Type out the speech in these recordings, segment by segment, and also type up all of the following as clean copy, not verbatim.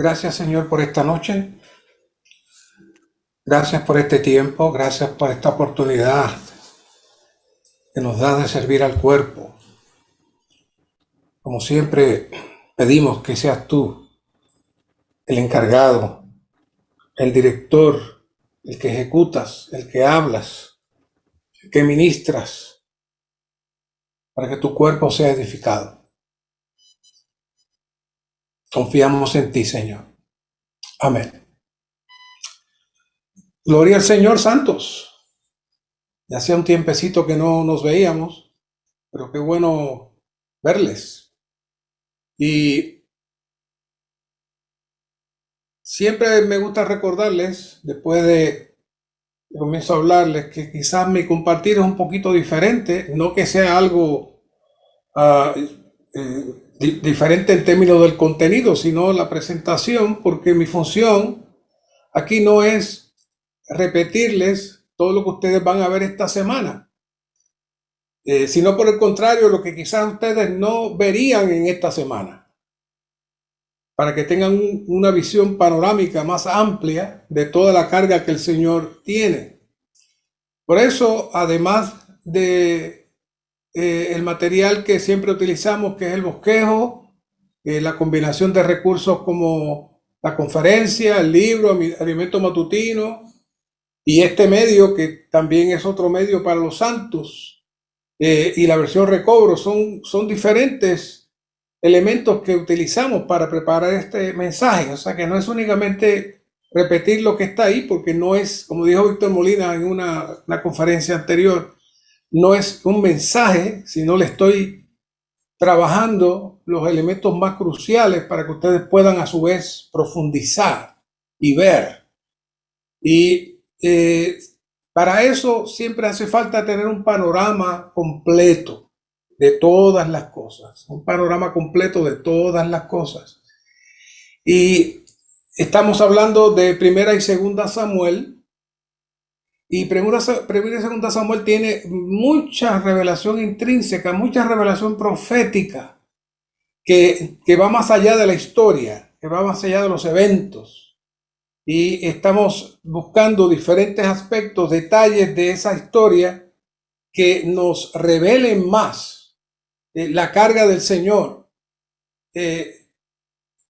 Gracias, Señor, por esta noche. Gracias por este tiempo. Gracias por esta oportunidad que nos da de servir al cuerpo. Como siempre, pedimos que seas tú el encargado, el director, el que ejecutas, el que hablas, el que ministras, para que tu cuerpo sea edificado. Confiamos en ti, Señor. Amén. Gloria al Señor, santos. Ya hacía un tiempecito que no nos veíamos, pero qué bueno verles. Y siempre me gusta recordarles, después de que comienzo a hablarles, que quizás mi compartir es un poquito diferente, no que sea algo ah, diferente en términos del contenido, sino la presentación, porque mi función aquí no es repetirles todo lo que ustedes van a ver esta semana, sino por el contrario, lo que quizás ustedes no verían en esta semana, para que tengan una visión panorámica más amplia de toda la carga que el Señor tiene. Por eso, además de el material que siempre utilizamos, que es el bosquejo, la combinación de recursos como la conferencia, el libro, alimento matutino, y este medio, que también es otro medio para los santos, y la versión recobro, son diferentes elementos que utilizamos para preparar este mensaje. O sea que no es únicamente repetir lo que está ahí, porque no es, como dijo Víctor Molina en una conferencia anterior, no es un mensaje, sino le estoy trabajando los elementos más cruciales para que ustedes puedan a su vez profundizar y ver. Y para eso siempre hace falta tener un panorama completo de todas las cosas, un panorama completo de todas las cosas. Y estamos hablando de Primera y Segunda Samuel, y Primera y Segunda Samuel tiene mucha revelación intrínseca, mucha revelación profética, que va más allá de la historia, que va más allá de los eventos. Y estamos buscando diferentes aspectos, detalles de esa historia que nos revelen más la carga del Señor, que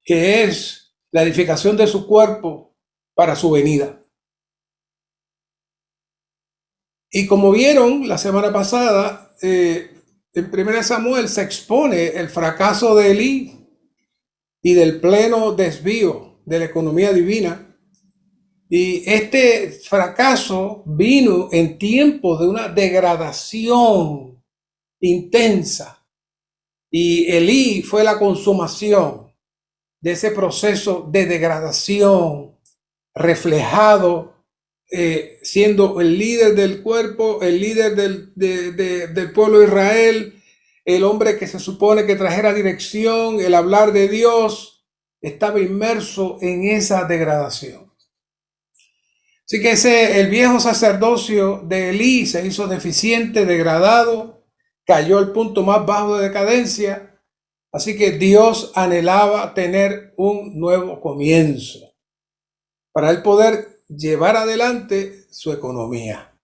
es la edificación de su cuerpo para su venida. Y como vieron la semana pasada, en 1 Samuel se expone el fracaso de Elí y del pleno desvío de la economía divina. Y este fracaso vino en tiempos de una degradación intensa. Y Elí fue la consumación de ese proceso de degradación reflejado, siendo el líder del cuerpo, el líder del pueblo de Israel, el hombre que se supone que trajera dirección, el hablar de Dios, estaba inmerso en esa degradación. Así que el viejo sacerdocio de Elí se hizo deficiente, degradado, cayó al punto más bajo de decadencia. Así que Dios anhelaba tener un nuevo comienzo para él poder llevar adelante su economía.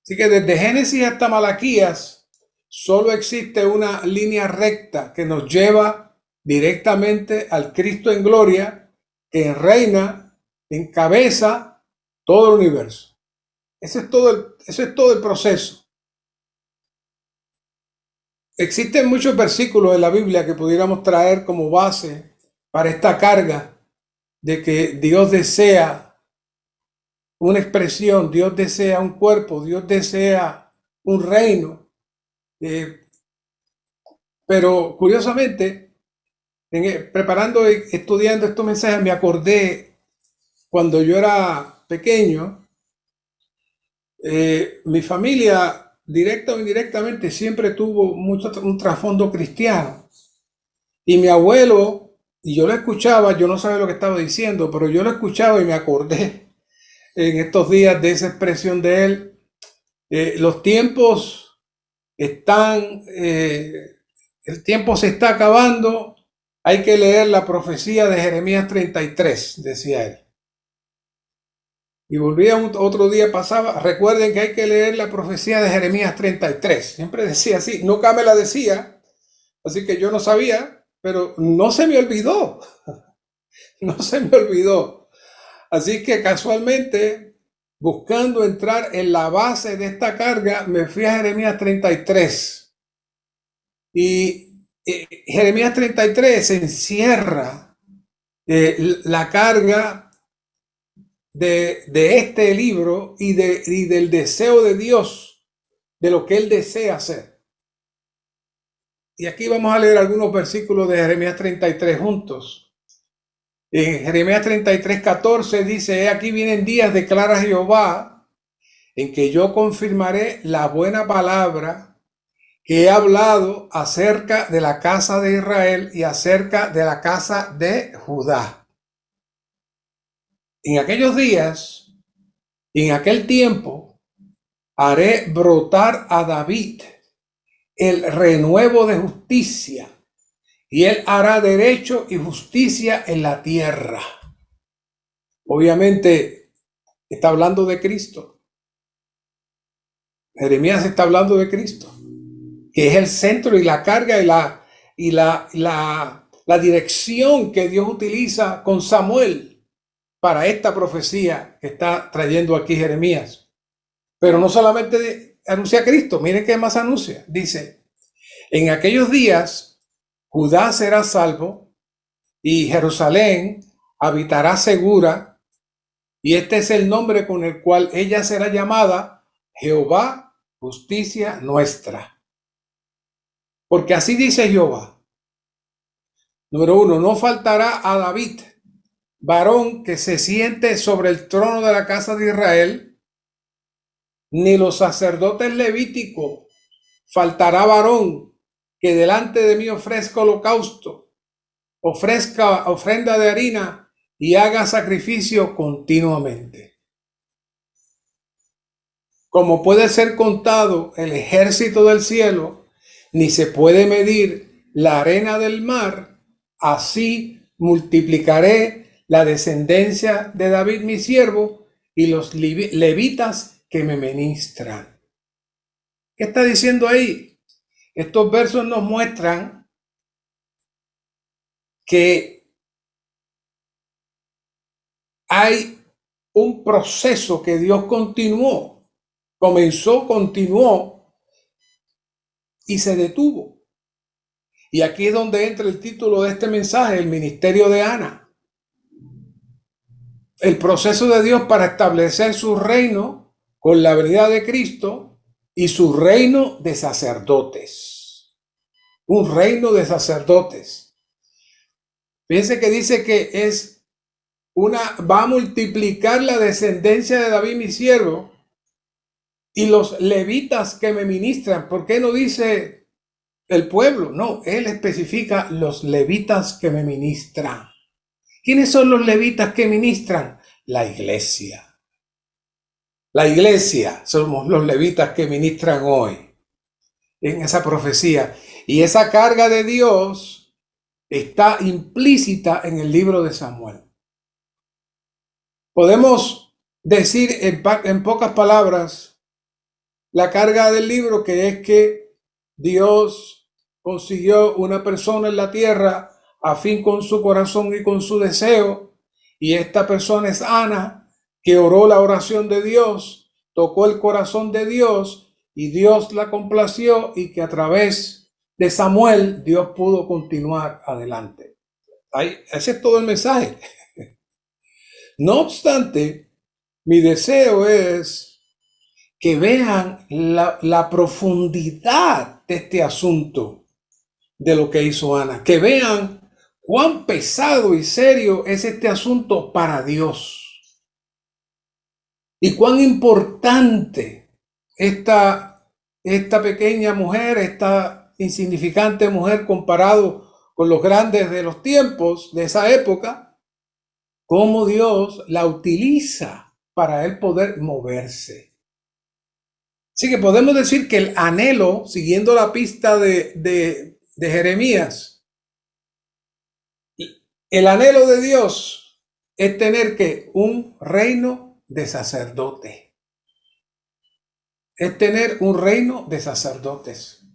Así que desde Génesis hasta Malaquías solo existe una línea recta que nos lleva directamente al Cristo en gloria, que reina, encabeza todo el universo. Ese es todo el proceso. Existen muchos versículos en la Biblia que pudiéramos traer como base para esta carga de que Dios desea una expresión, Dios desea un cuerpo, Dios desea un reino. Pero curiosamente, preparando y estudiando estos mensajes, me acordé cuando yo era pequeño, mi familia, directa o indirectamente, siempre tuvo un trasfondo cristiano. Y mi abuelo, y yo lo escuchaba, yo no sabía lo que estaba diciendo, pero yo lo escuchaba y me acordé en estos días de esa expresión de él. Los tiempos están, el tiempo se está acabando Hay que leer la profecía de Jeremías 33, decía él. Y volvía otro día, pasaba, recuerden que hay que leer la profecía de Jeremías 33. Siempre decía así, nunca me la decía, así que yo no sabía, pero no se me olvidó, no se me olvidó. Así que casualmente, buscando entrar en la base de esta carga, me fui a Jeremías 33. Y Jeremías 33 encierra la carga de este libro y del deseo de Dios, de lo que Él desea hacer. Y aquí vamos a leer algunos versículos de Jeremías 33 juntos. En Jeremías 33:14 dice: He aquí vienen días, declara Jehová, en que yo confirmaré la buena palabra que he hablado acerca de la casa de Israel y acerca de la casa de Judá. En aquellos días y en aquel tiempo haré brotar a David el renuevo de justicia, y él hará derecho y justicia en la tierra. Obviamente está hablando de Cristo. Jeremías está hablando de Cristo, que es el centro y la carga y la dirección que Dios utiliza con Samuel para esta profecía que está trayendo aquí Jeremías. Pero no solamente anuncia a Cristo, miren qué más anuncia. Dice: en aquellos días Judá será salvo y Jerusalén habitará segura, y este es el nombre con el cual ella será llamada: Jehová, justicia nuestra. Porque así dice Jehová. Número 1, no faltará a David varón que se siente sobre el trono de la casa de Israel, ni los sacerdotes levíticos faltará varón que delante de mí ofrezca holocausto, ofrezca ofrenda de harina y haga sacrificio continuamente. Como puede ser contado el ejército del cielo, ni se puede medir la arena del mar, así multiplicaré la descendencia de David mi siervo y los levitas que me ministran. ¿Qué está diciendo ahí? Estos versos nos muestran que hay un proceso que Dios continuó, comenzó, continuó y se detuvo. Y aquí es donde entra el título de este mensaje, el ministerio de Ana. El proceso de Dios para establecer su reino con la venida de Cristo y su reino de sacerdotes. Un reino de sacerdotes. Fíjense que dice que va a multiplicar la descendencia de David mi siervo y los levitas que me ministran. ¿Por qué no dice el pueblo? No, él especifica los levitas que me ministran. ¿Quiénes son los levitas que ministran? La iglesia. La iglesia somos los levitas que ministran hoy en esa profecía. Y esa carga de Dios está implícita en el libro de Samuel. Podemos decir en pocas palabras la carga del libro, que es que Dios consiguió una persona en la tierra afín con su corazón y con su deseo, y esta persona es Ana, que oró la oración de Dios, tocó el corazón de Dios y Dios la complació, y que a través de Samuel Dios pudo continuar adelante. Ese es todo el mensaje. No obstante, mi deseo es que vean la profundidad de este asunto, de lo que hizo Ana, que vean cuán pesado y serio es este asunto para Dios y cuán importante esta pequeña mujer, esta insignificante mujer comparado con los grandes de los tiempos de esa época, cómo Dios la utiliza para él poder moverse. Así que podemos decir que el anhelo, siguiendo la pista de Jeremías, El anhelo de Dios es tener que un reino de sacerdote. Es tener un reino de sacerdotes.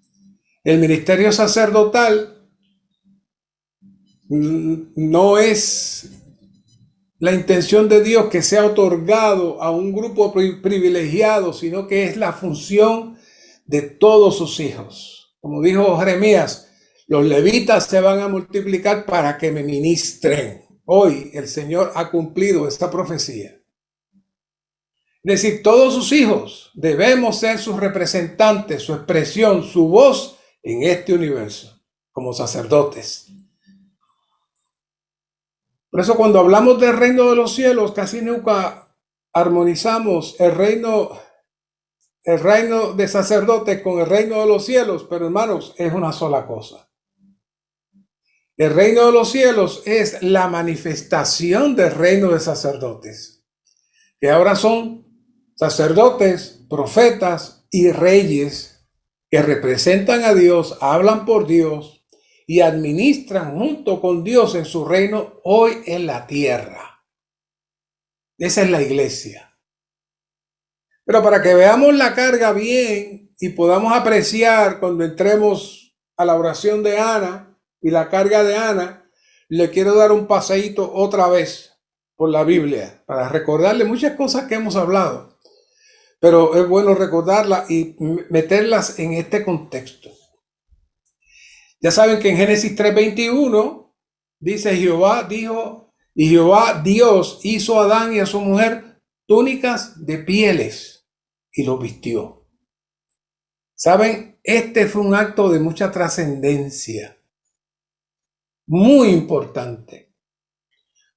El ministerio sacerdotal no es la intención de Dios que sea otorgado a un grupo privilegiado, sino que es la función de todos sus hijos. Como dijo Jeremías, los levitas se van a multiplicar para que me ministren. Hoy el Señor ha cumplido esta profecía. Es decir, todos sus hijos debemos ser sus representantes, su expresión, su voz en este universo, como sacerdotes. Por eso cuando hablamos del reino de los cielos, casi nunca armonizamos el reino de sacerdotes con el reino de los cielos, pero hermanos, es una sola cosa. El reino de los cielos es la manifestación del reino de sacerdotes, que ahora son sacerdotes, profetas y reyes que representan a Dios, hablan por Dios y administran junto con Dios en su reino hoy en la tierra. Esa es la iglesia. Pero para que veamos la carga bien y podamos apreciar cuando entremos a la oración de Ana y la carga de Ana, le quiero dar un paseíto otra vez por la Biblia para recordarle muchas cosas que hemos hablado. Pero es bueno recordarlas y meterlas en este contexto. Ya saben que en Génesis 3:21 dice Jehová dijo, y Jehová Dios hizo a Adán y a su mujer túnicas de pieles y los vistió. Saben, este fue un acto de mucha trascendencia, muy importante.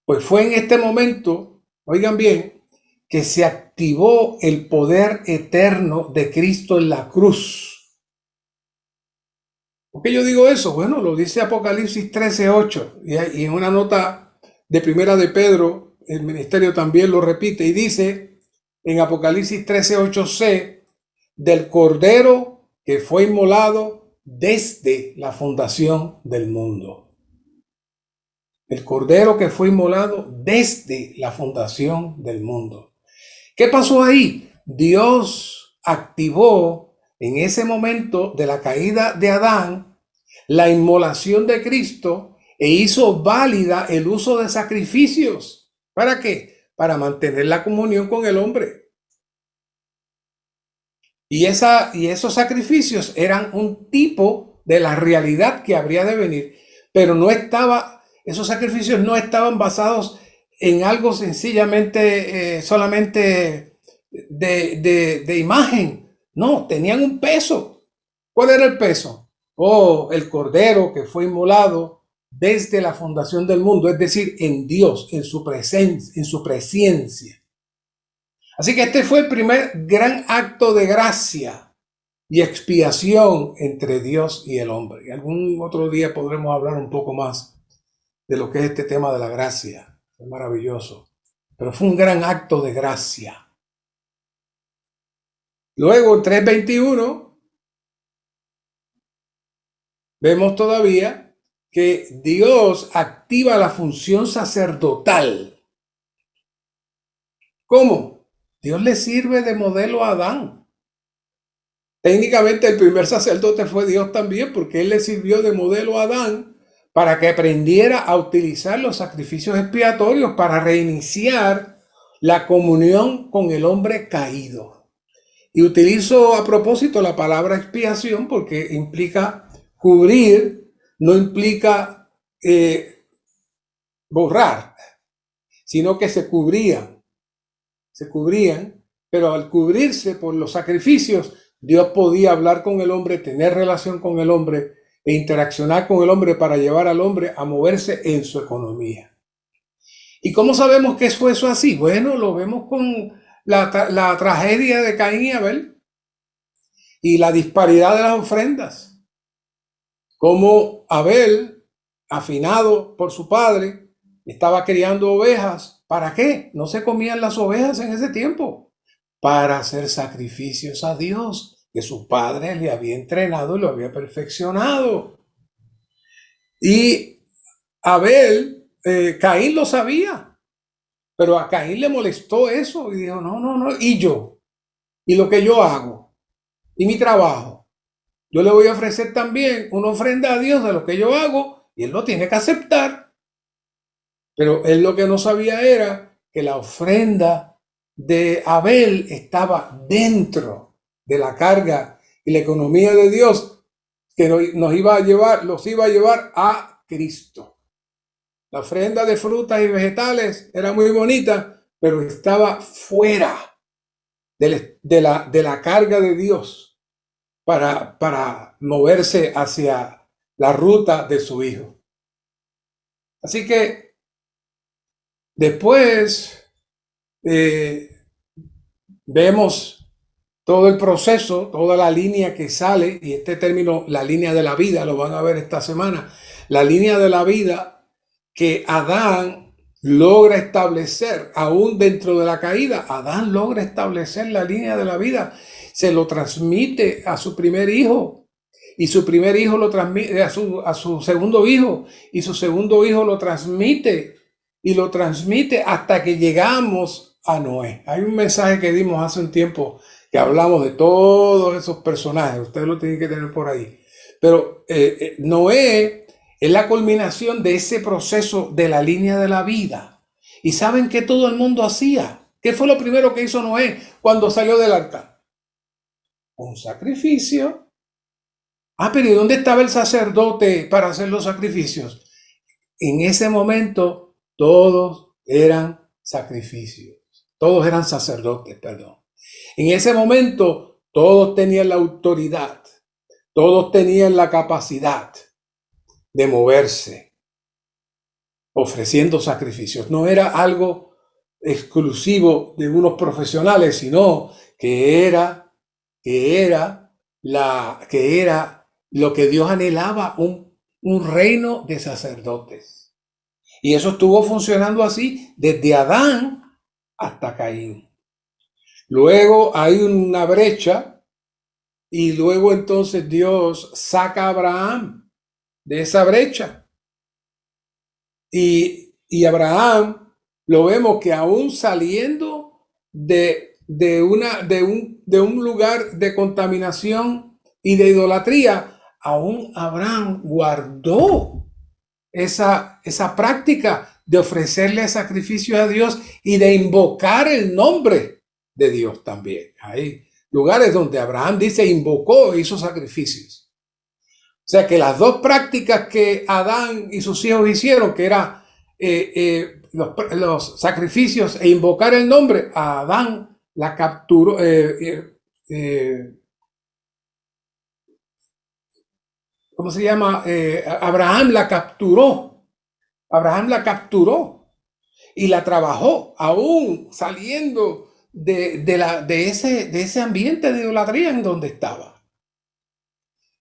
Pues fue en este momento, oigan bien, que se activó el poder eterno de Cristo en la cruz. ¿Por qué yo digo eso? Bueno, lo dice Apocalipsis 13:8 y en una nota de Primera de Pedro, el ministerio también lo repite y dice en Apocalipsis 13:8c, del Cordero que fue inmolado desde la fundación del mundo. El Cordero que fue inmolado desde la fundación del mundo. ¿Qué pasó ahí? Dios activó en ese momento de la caída de Adán la inmolación de Cristo e hizo válida el uso de sacrificios. ¿Para qué? Para mantener la comunión con el hombre. Y esos sacrificios eran un tipo de la realidad que habría de venir, pero esos sacrificios no estaban basados en algo sencillamente, solamente de imagen. No, tenían un peso. ¿Cuál era el peso? El Cordero que fue inmolado desde la fundación del mundo, es decir, en Dios, en su presencia. Así que este fue el primer gran acto de gracia y expiación entre Dios y el hombre. Y algún otro día podremos hablar un poco más de lo que es este tema de la gracia. Es maravilloso. Pero fue un gran acto de gracia. Luego, en 3:21, vemos todavía que Dios activa la función sacerdotal. ¿Cómo? Dios le sirve de modelo a Adán. Técnicamente el primer sacerdote fue Dios también, porque él le sirvió de modelo a Adán para que aprendiera a utilizar los sacrificios expiatorios para reiniciar la comunión con el hombre caído. Y utilizo a propósito la palabra expiación porque implica cubrir, no implica borrar, sino que se cubrían, pero al cubrirse por los sacrificios, Dios podía hablar con el hombre, tener relación con el hombre e interaccionar con el hombre para llevar al hombre a moverse en su economía. ¿Y cómo sabemos que fue eso así? Bueno, lo vemos con la tragedia de Caín y Abel y la disparidad de las ofrendas. Como Abel, afinado por su padre, estaba criando ovejas. ¿Para qué? No se comían las ovejas en ese tiempo. Para hacer sacrificios a Dios, que su padre le había entrenado y lo había perfeccionado. Y Abel Caín lo sabía, pero a Caín le molestó eso y dijo, no, no, no, y yo, y lo que yo hago, y mi trabajo. Yo le voy a ofrecer también una ofrenda a Dios de lo que yo hago y él lo tiene que aceptar. Pero él lo que no sabía era que la ofrenda de Abel estaba dentro de la carga y la economía de Dios que nos iba a llevar, los iba a llevar a Cristo. La ofrenda de frutas y vegetales era muy bonita, pero estaba fuera de la carga de Dios para moverse hacia la ruta de su hijo. Así que después vemos todo el proceso, toda la línea que sale, y este término, la línea de la vida, lo van a ver esta semana, la línea de la vida que Adán logra establecer, aún dentro de la caída, Adán logra establecer la línea de la vida, se lo transmite a su primer hijo, y su primer hijo lo transmite a su segundo hijo, y su segundo hijo lo transmite, y lo transmite hasta que llegamos a Noé. Hay un mensaje que dimos hace un tiempo que hablamos de todos esos personajes, ustedes lo tienen que tener por ahí. Pero Noé es la culminación de ese proceso de la línea de la vida. ¿Y saben qué todo el mundo hacía? ¿Qué fue lo primero que hizo Noé cuando salió del arca? Un sacrificio. Pero ¿y dónde estaba el sacerdote para hacer los sacrificios? En ese momento todos eran sacrificios. Todos eran sacerdotes, perdón. En ese momento todos tenían la autoridad. Todos tenían la capacidad de moverse, ofreciendo sacrificios. No era algo exclusivo de unos profesionales, sino que era lo que Dios anhelaba, un reino de sacerdotes. Y eso estuvo funcionando así desde Adán hasta Caín. Luego hay una brecha y luego entonces Dios saca a Abraham de esa brecha. Y Abraham lo vemos que aún saliendo de un lugar de contaminación y de idolatría, aún Abraham guardó esa práctica de ofrecerle sacrificios a Dios y de invocar el nombre de Dios también. Hay lugares donde Abraham dice invocó e hizo sacrificios. O sea que las dos prácticas que Adán y sus hijos hicieron, que era los sacrificios e invocar el nombre, a Adán la capturó, ¿cómo se llama? Abraham la capturó. Abraham la capturó y la trabajó, aún saliendo de ese ambiente de idolatría en donde estaba.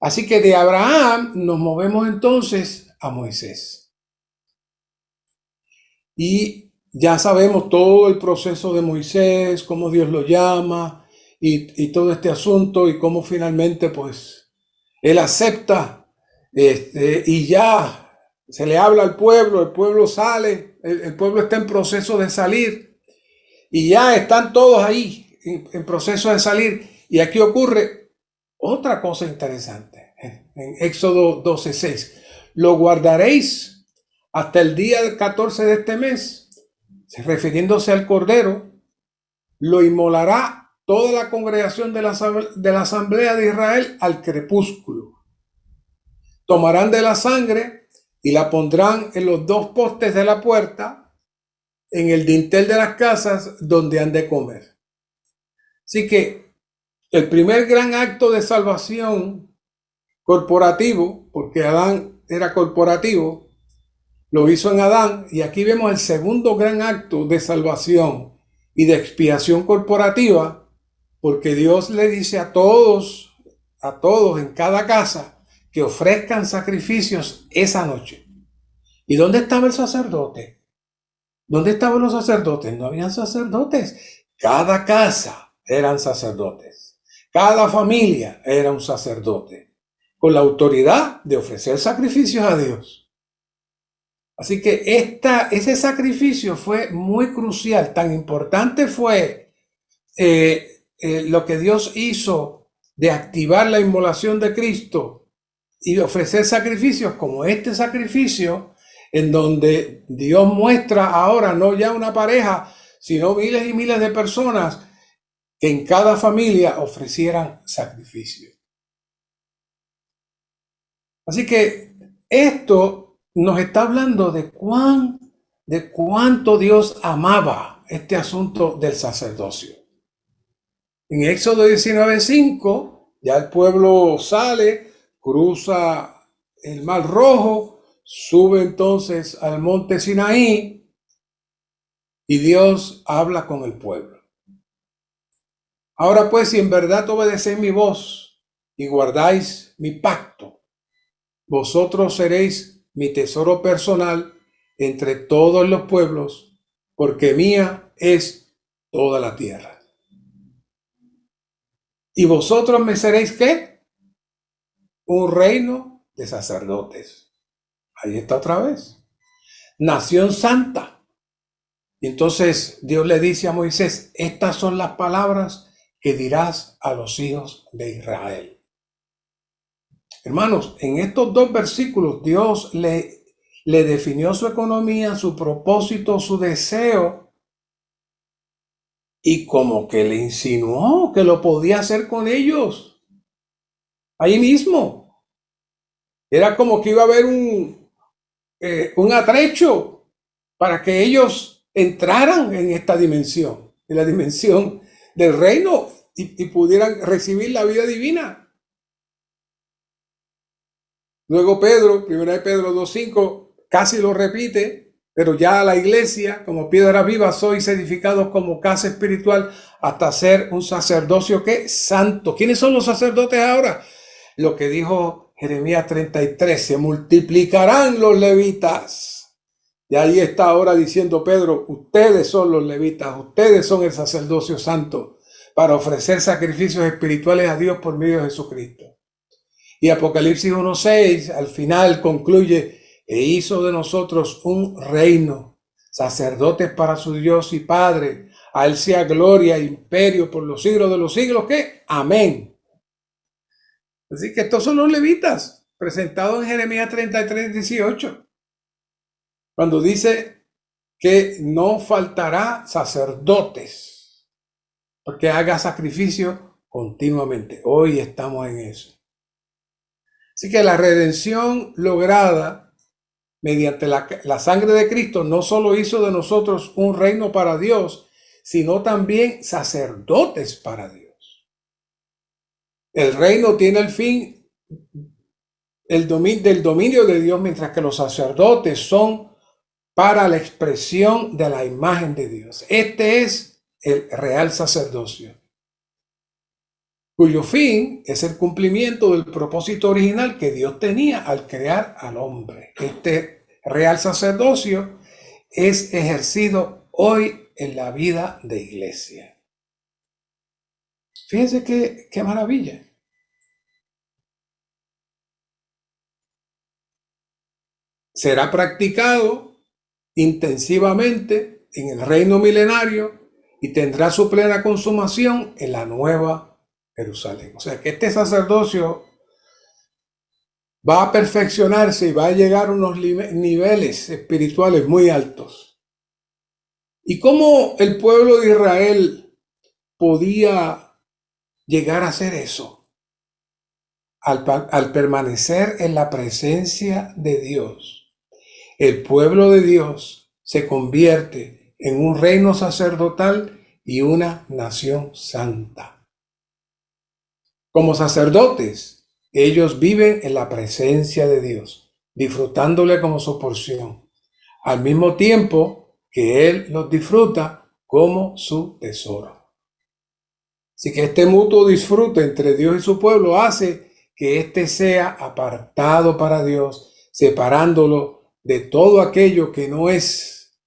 Así que de Abraham nos movemos entonces a Moisés. Y ya sabemos todo el proceso de Moisés, cómo Dios lo llama y todo este asunto y cómo finalmente pues él acepta y ya se le habla al pueblo, el pueblo sale, el pueblo está en proceso de salir y ya están todos ahí en proceso de salir. Y aquí ocurre otra cosa interesante en Éxodo 12:6. Lo guardaréis hasta el día 14 de este mes, refiriéndose al Cordero, lo inmolará toda la congregación de la Asamblea de Israel al crepúsculo. Tomarán de la sangre y la pondrán en los dos postes de la puerta, en el dintel de las casas donde han de comer. Así que el primer gran acto de salvación corporativo, porque Adán era corporativo, lo hizo en Adán, y aquí vemos el segundo gran acto de salvación y de expiación corporativa, porque Dios le dice a todos en cada casa, que ofrezcan sacrificios esa noche. ¿Y dónde estaba el sacerdote? ¿Dónde estaban los sacerdotes? No habían sacerdotes. Cada casa eran sacerdotes. Cada familia era un sacerdote, con la autoridad de ofrecer sacrificios a Dios. Así que ese sacrificio fue muy crucial. Tan importante fue lo que Dios hizo de activar la inmolación de Cristo y ofrecer sacrificios como este sacrificio, en donde Dios muestra ahora no ya una pareja, sino miles y miles de personas que en cada familia ofrecieran sacrificios. Así que esto nos está hablando de cuánto Dios amaba este asunto del sacerdocio. En Éxodo 19:5, ya el pueblo sale, cruza el Mar Rojo, sube entonces al monte Sinaí y Dios habla con el pueblo. Ahora pues, si en verdad obedecéis mi voz y guardáis mi pacto, vosotros seréis mi tesoro personal entre todos los pueblos, porque mía es toda la tierra. Y vosotros me seréis, ¿qué? Un reino de sacerdotes. Ahí está otra vez. Nación santa. Y entonces Dios le dice a Moisés, estas son las palabras que dirás a los hijos de Israel. Hermanos, en estos dos versículos Dios le definió su economía, su propósito, su deseo, y como que le insinuó que lo podía hacer con ellos. Ahí mismo. Era como que iba a haber un atrecho para que ellos entraran en esta dimensión, en la dimensión del reino, y pudieran recibir la vida divina. Luego Pedro, 1 Pedro 2:5, casi lo repite, pero ya la iglesia, como piedra viva, sois edificados como casa espiritual hasta ser un sacerdocio que santo. ¿Quiénes son los sacerdotes ahora? Lo que dijo Jeremías 33, se multiplicarán los levitas. Y ahí está ahora diciendo Pedro, ustedes son los levitas, ustedes son el sacerdocio santo para ofrecer sacrificios espirituales a Dios por medio de Jesucristo. Y Apocalipsis 1:6 al final concluye, e hizo de nosotros un reino, sacerdotes para su Dios y Padre, a él sea gloria e imperio por los siglos de los siglos, ¿qué? Amén. Así que estos son los levitas, presentados en Jeremías 33:18, cuando dice que no faltará sacerdotes, porque haga sacrificio continuamente. Hoy estamos en eso. Así que la redención lograda mediante la sangre de Cristo no solo hizo de nosotros un reino para Dios, sino también sacerdotes para Dios. El reino tiene el fin del dominio de Dios, mientras que los sacerdotes son para la expresión de la imagen de Dios. Este es el real sacerdocio, cuyo fin es el cumplimiento del propósito original que Dios tenía al crear al hombre. Este real sacerdocio es ejercido hoy en la vida de iglesia. Fíjense qué maravilla. Será practicado intensivamente en el reino milenario y tendrá su plena consumación en la nueva Jerusalén. O sea que este sacerdocio va a perfeccionarse y va a llegar a unos niveles espirituales muy altos. ¿Y cómo el pueblo de Israel podía llegar a hacer eso? Al permanecer en la presencia de Dios, el pueblo de Dios se convierte en un reino sacerdotal y una nación santa. Como sacerdotes, ellos viven en la presencia de Dios, disfrutándole como su porción, al mismo tiempo que Él los disfruta como su tesoro. Así que este mutuo disfrute entre Dios y su pueblo hace que éste sea apartado para Dios, separándolo de todo aquello que no es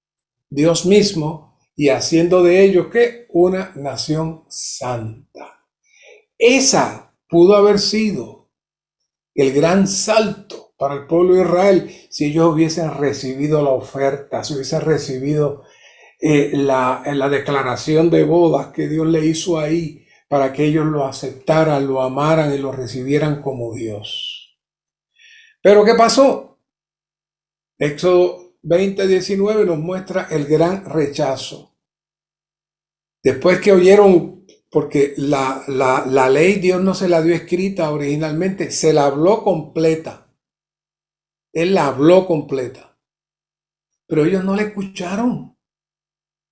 Dios mismo y haciendo de ellos ¿qué? Una nación santa. Esa pudo haber sido el gran salto para el pueblo de Israel si ellos hubiesen recibido la oferta, si hubiesen recibido la declaración de bodas que Dios le hizo ahí para que ellos lo aceptaran, lo amaran y lo recibieran como Dios. Pero ¿qué pasó? Éxodo 20:19 nos muestra el gran rechazo. Después que oyeron, porque la ley Dios no se la dio escrita originalmente, se la habló completa. Él la habló completa. Pero ellos no le escucharon.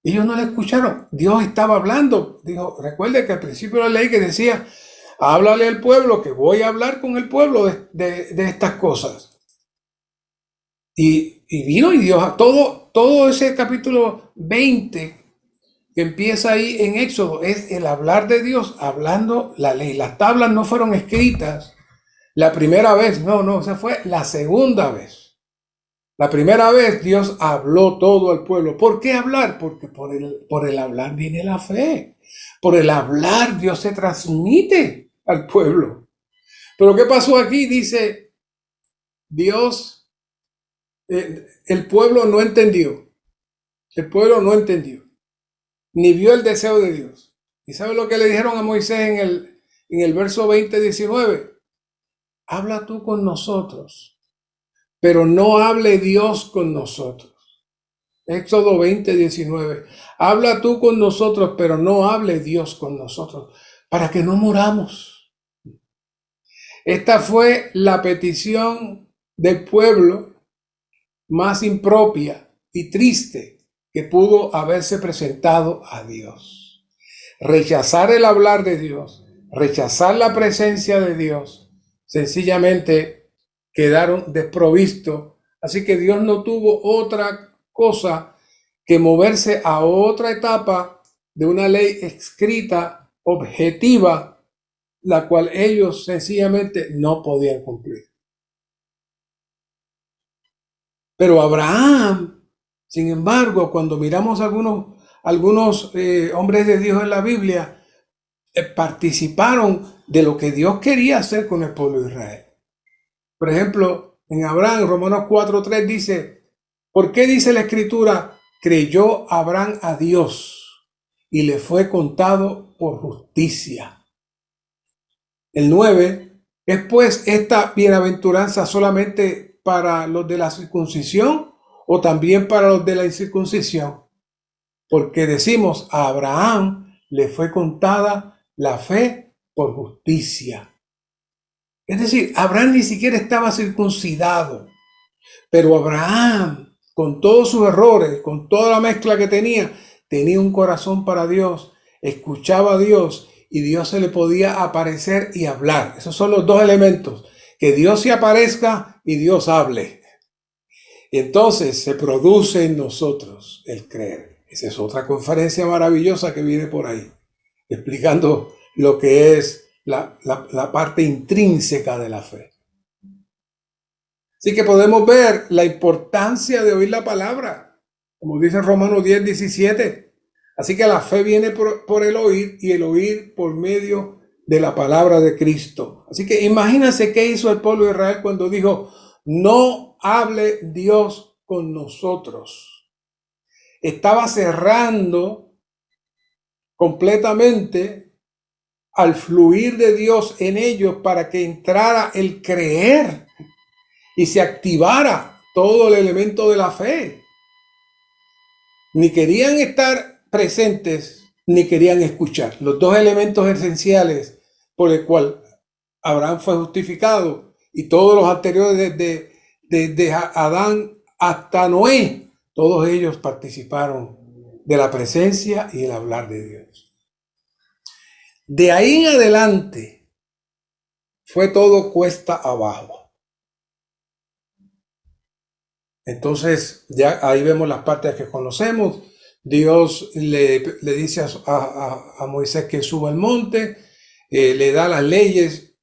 Ellos no le escucharon. Dios estaba hablando. Dijo, recuerde que al principio de la ley que decía, háblale al pueblo, que voy a hablar con el pueblo de estas cosas. Y vino y Dios, todo ese capítulo 20 que empieza ahí en Éxodo, es el hablar de Dios hablando la ley. Las tablas no fueron escritas la primera vez, no, esa fue la segunda vez. La primera vez Dios habló todo al pueblo. ¿Por qué hablar? Porque por el hablar viene la fe. Por el hablar Dios se transmite al pueblo. Pero ¿qué pasó aquí? Dice Dios, el pueblo no entendió. El pueblo no entendió. Ni vio el deseo de Dios. ¿Y sabe lo que le dijeron a Moisés en el verso 20:19? Habla tú con nosotros, pero no hable Dios con nosotros. Éxodo 20:19. Habla tú con nosotros, pero no hable Dios con nosotros, para que no muramos. Esta fue la petición del pueblo más impropia y triste que pudo haberse presentado a Dios. Rechazar el hablar de Dios, rechazar la presencia de Dios, sencillamente quedaron desprovistos. Así que Dios no tuvo otra cosa que moverse a otra etapa de una ley escrita, objetiva, la cual ellos sencillamente no podían cumplir. Pero Abraham, sin embargo, cuando miramos algunos hombres de Dios en la Biblia, participaron de lo que Dios quería hacer con el pueblo de Israel. Por ejemplo, en Abraham, Romanos 4:3 dice, ¿por qué dice la Escritura? Creyó Abraham a Dios y le fue contado por justicia. El 9, ¿es pues esta bienaventuranza solamente para los de la circuncisión o también para los de la incircuncisión? Porque decimos, a Abraham le fue contada la fe por justicia. Es decir, Abraham ni siquiera estaba circuncidado, pero Abraham, con todos sus errores, con toda la mezcla que tenía un corazón para Dios, escuchaba a Dios y Dios se le podía aparecer y hablar. Esos son los dos elementos, que Dios se aparezca y Dios hable. Y entonces se produce en nosotros el creer. Esa es otra conferencia maravillosa que viene por ahí, explicando lo que es la parte intrínseca de la fe. Así que podemos ver la importancia de oír la palabra, como dice Romanos 10:17. Así que la fe viene por el oír y el oír por medio de la palabra de Cristo. Así que imagínense qué hizo el pueblo de Israel cuando dijo, no hable Dios con nosotros. Estaba cerrando completamente al fluir de Dios en ellos para que entrara el creer y se activara todo el elemento de la fe. Ni querían estar presentes, ni querían escuchar. Los dos elementos esenciales por el cual Abraham fue justificado y todos los anteriores desde Adán hasta Noé, todos ellos participaron de la presencia y el hablar de Dios. De ahí en adelante fue todo cuesta abajo. Entonces, ya ahí vemos las partes que conocemos. Dios le dice a Moisés que suba al monte, le da las leyes.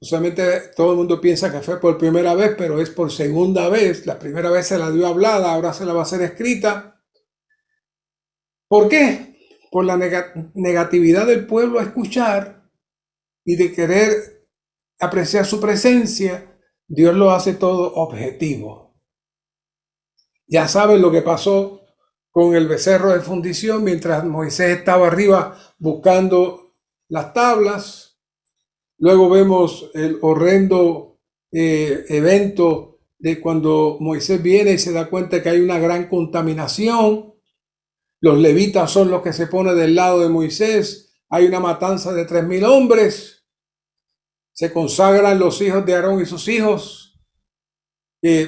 Usualmente todo el mundo piensa que fue por primera vez, pero es por segunda vez. La primera vez se la dio hablada, ahora se la va a hacer escrita. ¿Por qué? Por la negatividad del pueblo a escuchar y de querer apreciar su presencia. Dios lo hace todo objetivo. Ya saben lo que pasó con el becerro de fundición mientras Moisés estaba arriba buscando las tablas. Luego vemos el horrendo evento de cuando Moisés viene y se da cuenta que hay una gran contaminación. Los levitas son los que se ponen del lado de Moisés. Hay una matanza de 3,000 hombres. Se consagran los hijos de Aarón y sus hijos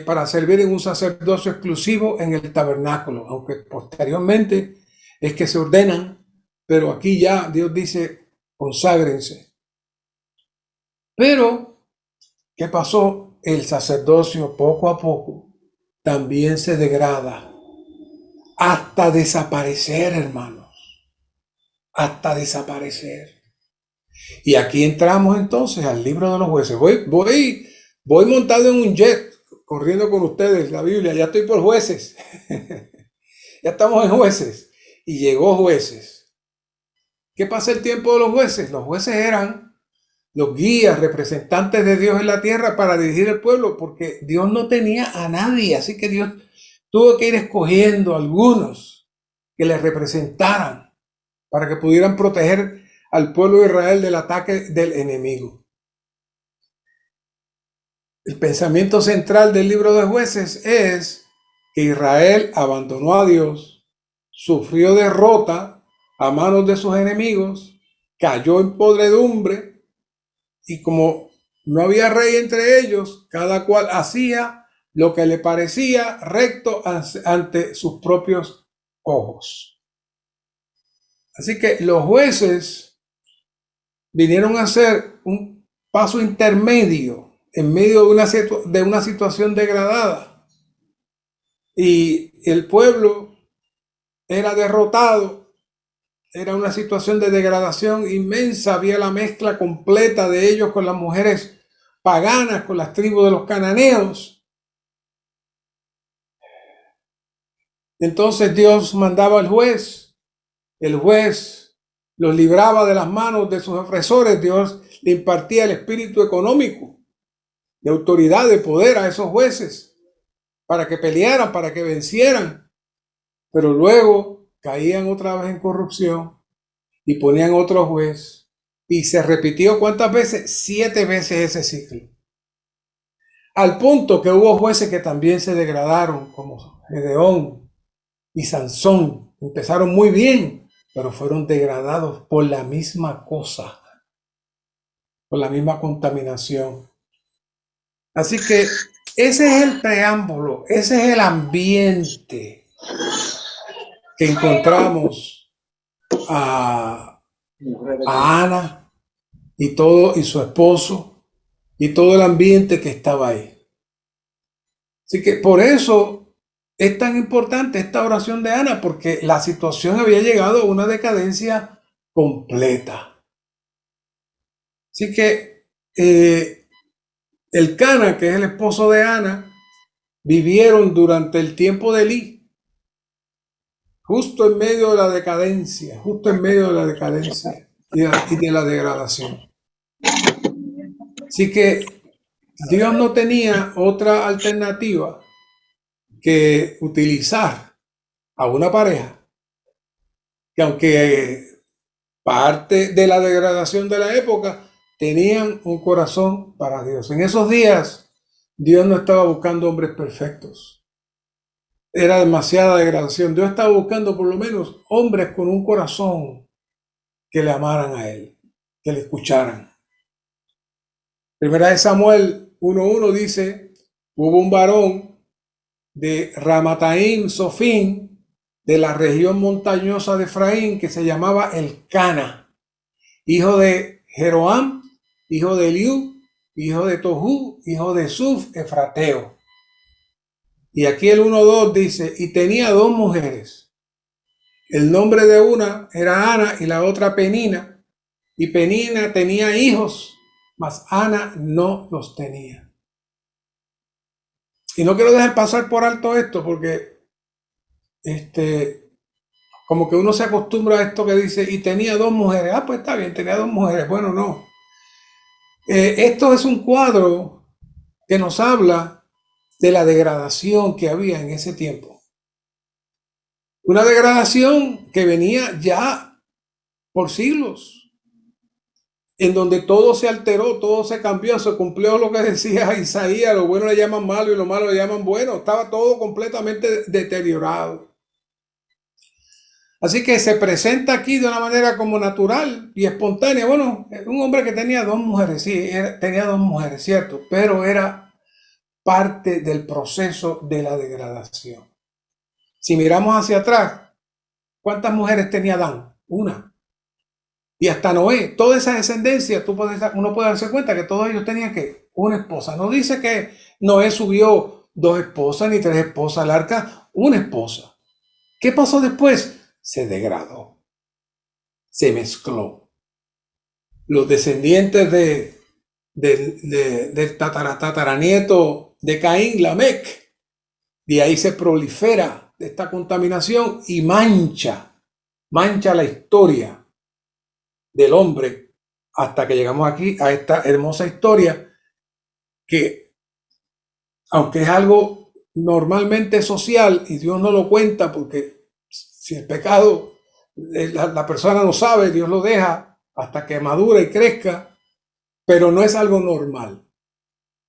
para servir en un sacerdocio exclusivo en el tabernáculo, aunque posteriormente es que se ordenan, pero aquí ya Dios dice, conságrense. Pero, ¿qué pasó? El sacerdocio poco a poco también se degrada hasta desaparecer, hermanos, hasta desaparecer. Y aquí entramos entonces al libro de los jueces. Voy montado en un jet, corriendo con ustedes la Biblia. Ya estoy por Jueces. Ya estamos en Jueces. Y llegó Jueces. ¿Qué pasa el tiempo de los jueces? Los jueces eran los guías, representantes de Dios en la tierra para dirigir el pueblo, porque Dios no tenía a nadie. Así que Dios tuvo que ir escogiendo algunos que le representaran para que pudieran proteger al pueblo de Israel del ataque del enemigo. El pensamiento central del libro de Jueces es que Israel abandonó a Dios, sufrió derrota a manos de sus enemigos, cayó en podredumbre y como no había rey entre ellos, cada cual hacía lo que le parecía recto ante sus propios ojos. Así que los jueces vinieron a ser un paso intermedio en medio de una situación degradada. Y el pueblo era derrotado, era una situación de degradación inmensa, había la mezcla completa de ellos con las mujeres paganas, con las tribus de los cananeos. Entonces Dios mandaba al juez, el juez los libraba de las manos de sus opresores, Dios le impartía el espíritu económico, de autoridad, de poder a esos jueces, para que pelearan, para que vencieran, pero luego caían otra vez en corrupción y ponían otro juez, y se repitió ¿cuántas veces? 7 veces ese ciclo, al punto que hubo jueces que también se degradaron, como Gedeón y Sansón. Empezaron muy bien, pero fueron degradados por la misma cosa, por la misma contaminación. Así que ese es el preámbulo, ese es el ambiente que encontramos a Ana y todo, y su esposo, y todo el ambiente que estaba ahí. Así que por eso es tan importante esta oración de Ana, porque la situación había llegado a una decadencia completa. Así que Elcana, que es el esposo de Ana, vivieron durante el tiempo de Elí, justo en medio de la decadencia, justo en medio de la decadencia y de la degradación. Así que Dios no tenía otra alternativa que utilizar a una pareja que, aunque parte de la degradación de la época, tenían un corazón para Dios. En esos días, Dios no estaba buscando hombres perfectos. Era demasiada degradación. Dios estaba buscando por lo menos hombres con un corazón que le amaran a Él, que le escucharan. Primera de Samuel 1:1 dice, hubo un varón de Ramataim Sofín, de la región montañosa de Efraín, que se llamaba Elcana, hijo de Jeroam, hijo de Eliú, hijo de Tohu, hijo de Suf, efrateo. Y aquí el 1:2 dice, y tenía 2 mujeres. El nombre de una era Ana y la otra Penina. Y Penina tenía hijos, mas Ana no los tenía. Y no quiero dejar pasar por alto esto porque como que uno se acostumbra a esto que dice, y tenía 2 mujeres. Ah, pues está bien, tenía 2 mujeres. Bueno, no. Esto es un cuadro que nos habla de la degradación que había en ese tiempo. Una degradación que venía ya por siglos, en donde todo se alteró, todo se cambió, se cumplió lo que decía Isaías: lo bueno le llaman malo y lo malo le llaman bueno. Estaba todo completamente deteriorado. Así que se presenta aquí de una manera como natural y espontánea. Bueno, un hombre que tenía dos mujeres, sí, tenía dos mujeres, cierto, pero era parte del proceso de la degradación. Si miramos hacia atrás, ¿cuántas mujeres tenía Adán? Una. Y hasta Noé, toda esa descendencia, uno puede darse cuenta que todos ellos tenían que una esposa. No dice que Noé subió dos esposas ni tres esposas al arca, una esposa. ¿Qué pasó después? Se degradó, se mezcló. Los descendientes del tataranieto de Caín, Lamec, de ahí se prolifera esta contaminación y mancha la historia del hombre hasta que llegamos aquí a esta hermosa historia que, aunque es algo normalmente social y Dios no lo cuenta, porque si el pecado la persona no sabe, Dios lo deja hasta que madure y crezca, pero no es algo normal.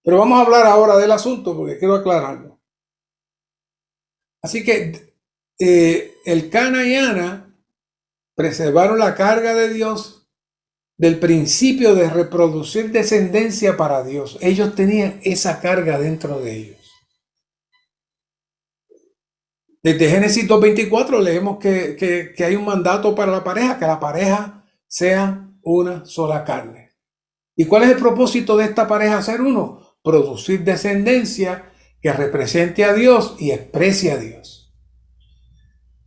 Pero vamos a hablar ahora del asunto porque quiero aclararlo. Así que Elcana y Ana preservaron la carga de Dios del principio de reproducir descendencia para Dios. Ellos tenían esa carga dentro de ellos. Desde Génesis 2:24 leemos que hay un mandato para la pareja, que la pareja sea una sola carne. ¿Y cuál es el propósito de esta pareja ser uno? Producir descendencia que represente a Dios y exprese a Dios.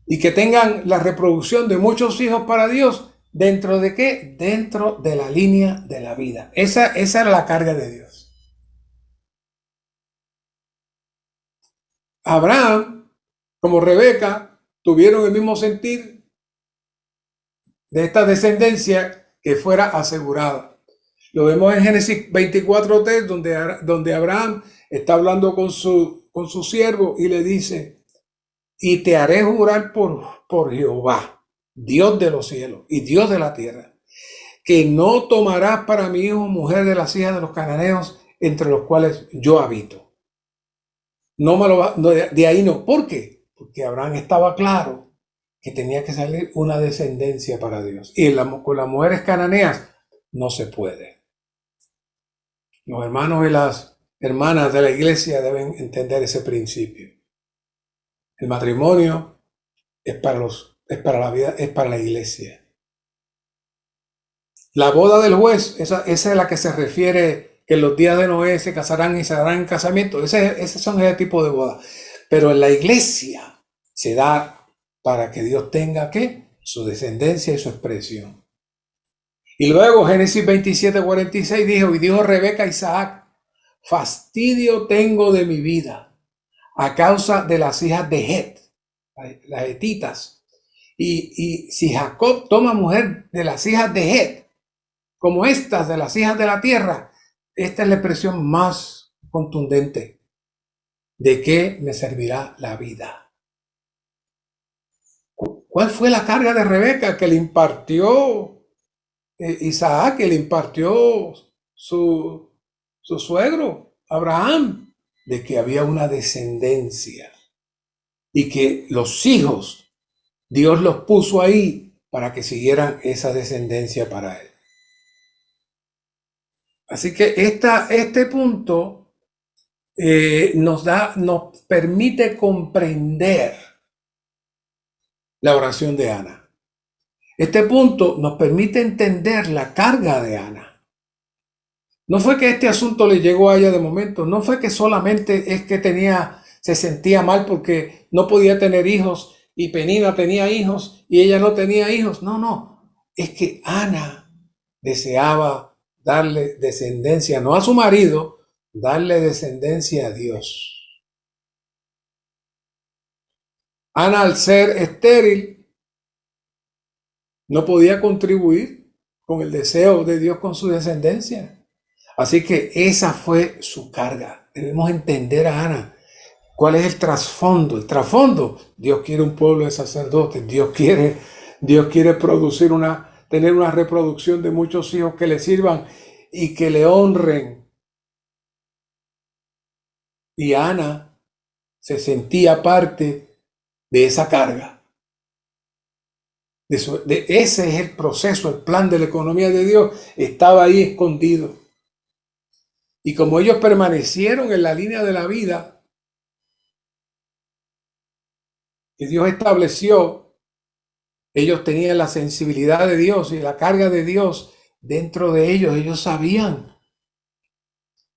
Y que tengan la reproducción de muchos hijos para Dios. ¿Dentro de qué? Dentro de la línea de la vida. Esa era la carga de Dios. Abraham, como Rebeca, tuvieron el mismo sentir de esta descendencia que fuera asegurada. Lo vemos en Génesis 24:3, donde Abraham está hablando con su siervo y le dice: y te haré jurar por Jehová, Dios de los cielos y Dios de la tierra, que no tomarás para mi hijo mujer de las hijas de los cananeos entre los cuales yo habito. De ahí no. ¿Por qué? Porque Abraham estaba claro que tenía que salir una descendencia para Dios. Y con las mujeres cananeas no se puede. Los hermanos y las hermanas de la iglesia deben entender ese principio. El matrimonio es para la vida, es para la iglesia. La boda del juez, esa es la que se refiere que en los días de Noé se casarán y se darán en casamiento. Ese son ese tipo de boda. Pero en la iglesia se da para que Dios tenga ¿qué? Su descendencia y su expresión. Y luego Génesis 27:46 dijo: y dijo Rebeca a Isaac: fastidio tengo de mi vida a causa de las hijas de Het, las hetitas. Y si Jacob toma mujer de las hijas de Het, como estas de las hijas de la tierra, esta es la expresión más contundente. ¿De qué me servirá la vida? ¿Cuál fue la carga de Rebeca que le impartió Isaac, que le impartió su suegro Abraham? De que había una descendencia y que los hijos Dios los puso ahí para que siguieran esa descendencia para él. Así que este punto nos permite comprender la oración de Ana. Este punto nos permite entender la carga de Ana. No fue que este asunto le llegó a ella de momento, no fue que solamente es que se sentía mal porque no podía tener hijos y Penina tenía hijos y ella no tenía hijos. No, es que Ana deseaba darle descendencia, no a su marido, darle descendencia a Dios. Ana, al ser estéril, no podía contribuir con el deseo de Dios con su descendencia. Así que esa fue su carga. debemos entender a Ana. ¿Cuál es el trasfondo? El trasfondo, Dios quiere un pueblo de sacerdotes, Dios quiere tener una reproducción de muchos hijos que le sirvan y que le honren. Y Ana se sentía parte de esa carga. Ese es el proceso, el plan de la economía de Dios, estaba ahí escondido. Y como ellos permanecieron en la línea de la vida que Dios estableció, ellos tenían la sensibilidad de Dios y la carga de Dios dentro de ellos sabían.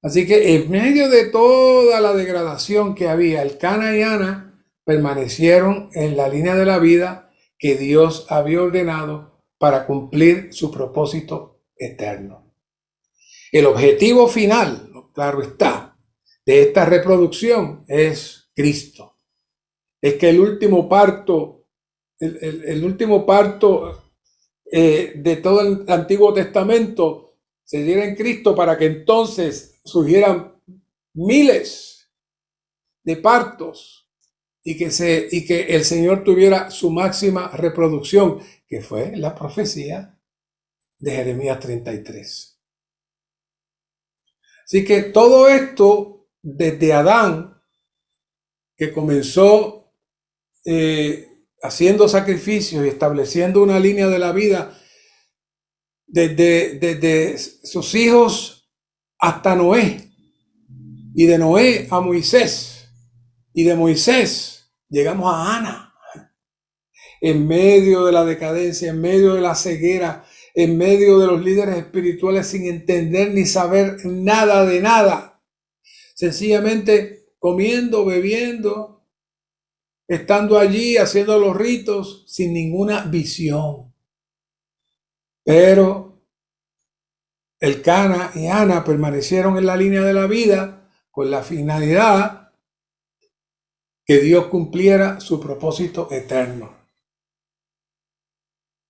Así que en medio de toda la degradación que había, Elcana y Ana permanecieron en la línea de la vida que Dios había ordenado para cumplir su propósito eterno. El objetivo final, claro está, de esta reproducción es Cristo. Es que el último parto, el último parto de todo el Antiguo Testamento se diera en Cristo para que entonces surgieran miles de partos y que el Señor tuviera su máxima reproducción, que fue la profecía de Jeremías 33. Así que todo esto desde Adán, que comenzó haciendo sacrificios y estableciendo una línea de la vida, desde sus hijos hasta Noé, y de Noé a Moisés, y de Moisés llegamos a Ana, en medio de la decadencia, en medio de la ceguera, en medio de los líderes espirituales sin entender ni saber nada de nada, sencillamente comiendo, bebiendo, estando allí haciendo los ritos sin ninguna visión. Pero Elcana y Ana permanecieron en la línea de la vida con la finalidad que Dios cumpliera su propósito eterno.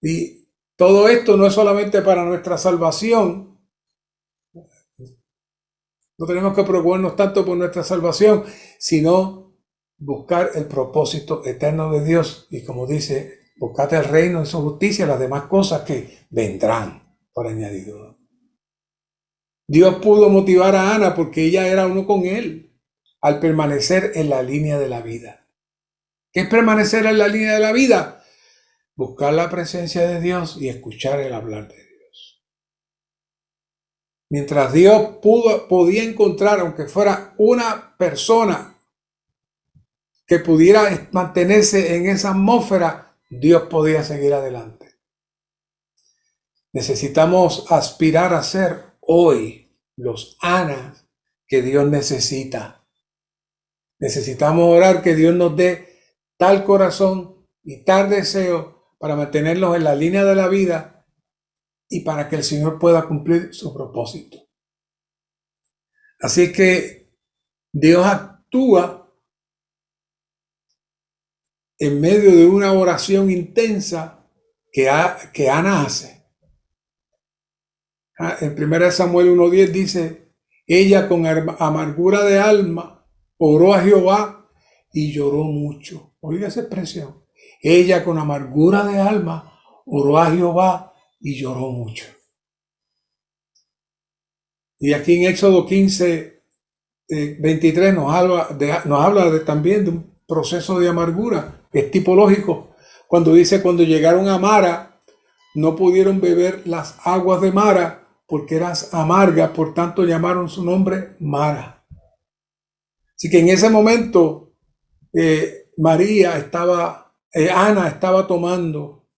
Y todo esto no es solamente para nuestra salvación. No tenemos que preocuparnos tanto por nuestra salvación, sino buscar el propósito eterno de Dios. Y como dice, buscad el reino y su justicia, las demás cosas que vendrán por añadidura. Dios pudo motivar a Ana porque ella era uno con él al permanecer en la línea de la vida. ¿Qué es permanecer en la línea de la vida? Buscar la presencia de Dios y escuchar el hablar de Dios. Mientras Dios podía encontrar, aunque fuera una persona que pudiera mantenerse en esa atmósfera, Dios podía seguir adelante. Necesitamos aspirar a ser hoy los Anas que Dios necesita. Necesitamos orar que Dios nos dé tal corazón y tal deseo para mantenerlos en la línea de la vida y para que el Señor pueda cumplir su propósito. Así que Dios actúa en medio de una oración intensa que Ana hace. En 1 Samuel 1:10 dice, ella con amargura de alma oró a Jehová y lloró mucho. Oiga esa expresión. Ella con amargura de alma oró a Jehová y lloró mucho. Y aquí en Éxodo 15:23 nos habla también de un proceso de amargura, que es tipológico. Cuando dice, cuando llegaron a Mara, no pudieron beber las aguas de Mara porque eran amargas, por tanto llamaron su nombre Mara. Así que en ese momento Ana estaba tomando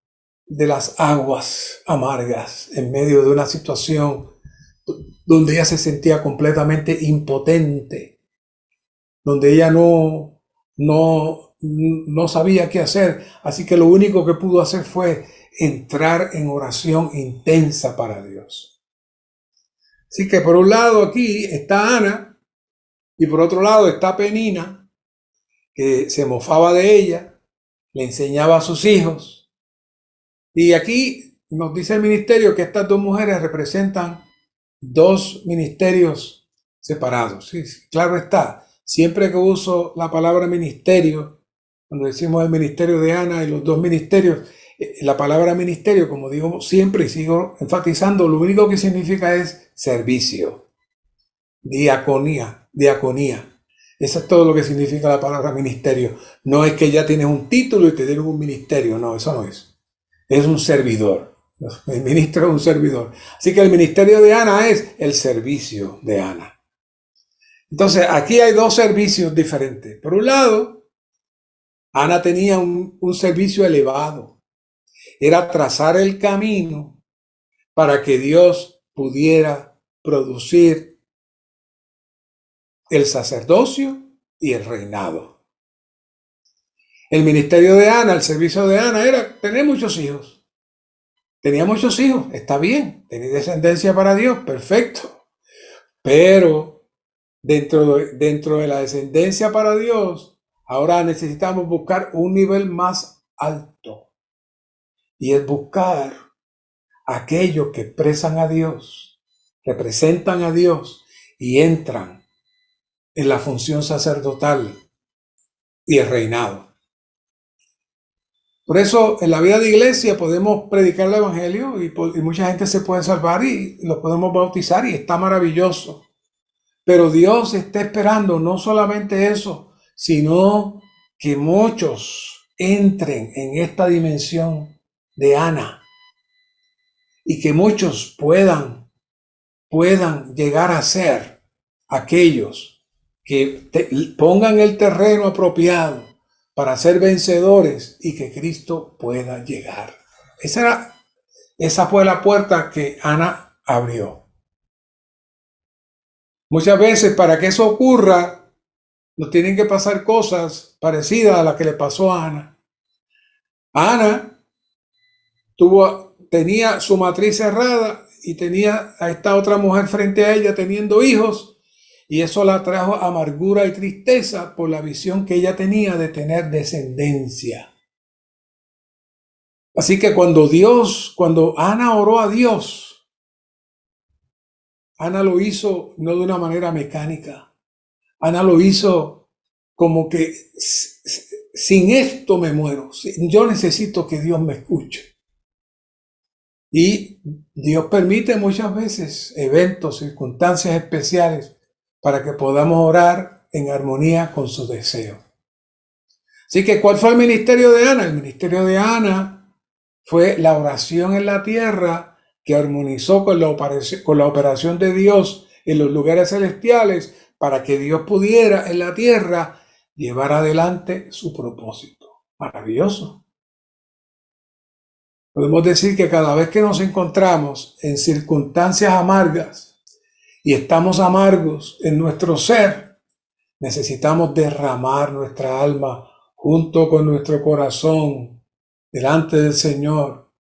de las aguas amargas en medio de una situación donde ella se sentía completamente impotente, donde ella no sabía qué hacer. Así que lo único que pudo hacer fue entrar en oración intensa para Dios. Así que por un lado aquí está Ana y por otro lado está Penina, que se mofaba de ella, le enseñaba a sus hijos. Y aquí nos dice el ministerio que estas dos mujeres representan dos ministerios separados. Sí, sí, claro está. Siempre que uso la palabra ministerio, cuando decimos el ministerio de Ana y los dos ministerios, la palabra ministerio, como digo siempre y sigo enfatizando, lo único que significa es servicio, diaconía. Eso es todo lo que significa la palabra ministerio. No es que ya tienes un título y te dieron un ministerio, no, eso no es. Es un servidor. El ministro es un servidor. Así que el ministerio de Ana es el servicio de Ana. Entonces, aquí hay dos servicios diferentes. Por un lado, Ana tenía un servicio elevado. Era trazar el camino para que Dios pudiera producir el sacerdocio y el reinado. El ministerio de Ana, el servicio de Ana era tener muchos hijos. Tenía muchos hijos, está bien, tenía descendencia para Dios, perfecto. Pero dentro de la descendencia para Dios, ahora necesitamos buscar un nivel más alto. Y es buscar aquellos que expresan a Dios, representan a Dios y entran en la función sacerdotal y el reinado. Por eso en la vida de iglesia podemos predicar el evangelio y mucha gente se puede salvar y los podemos bautizar y está maravilloso. Pero Dios está esperando no solamente eso, sino que muchos entren en esta dimensión de Ana y que muchos puedan llegar a ser aquellos que pongan el terreno apropiado para ser vencedores y que Cristo pueda llegar. Esa fue la puerta que Ana abrió. Muchas veces para que eso ocurra, nos tienen que pasar cosas parecidas a las que le pasó a Ana. Ana tenía su matriz cerrada y tenía a esta otra mujer frente a ella teniendo hijos, y eso la trajo amargura y tristeza por la visión que ella tenía de tener descendencia. Así que cuando Ana oró a Dios, Ana lo hizo no de una manera mecánica. Ana lo hizo como que sin esto me muero. Yo necesito que Dios me escuche. Y Dios permite muchas veces eventos, circunstancias especiales para que podamos orar en armonía con su deseo. Así que, ¿cuál fue el ministerio de Ana? El ministerio de Ana fue la oración en la tierra que armonizó con la operación de Dios en los lugares celestiales para que Dios pudiera en la tierra llevar adelante su propósito. Maravilloso. Podemos decir que cada vez que nos encontramos en circunstancias amargas y estamos amargos en nuestro ser, necesitamos derramar nuestra alma junto con nuestro corazón delante del Señor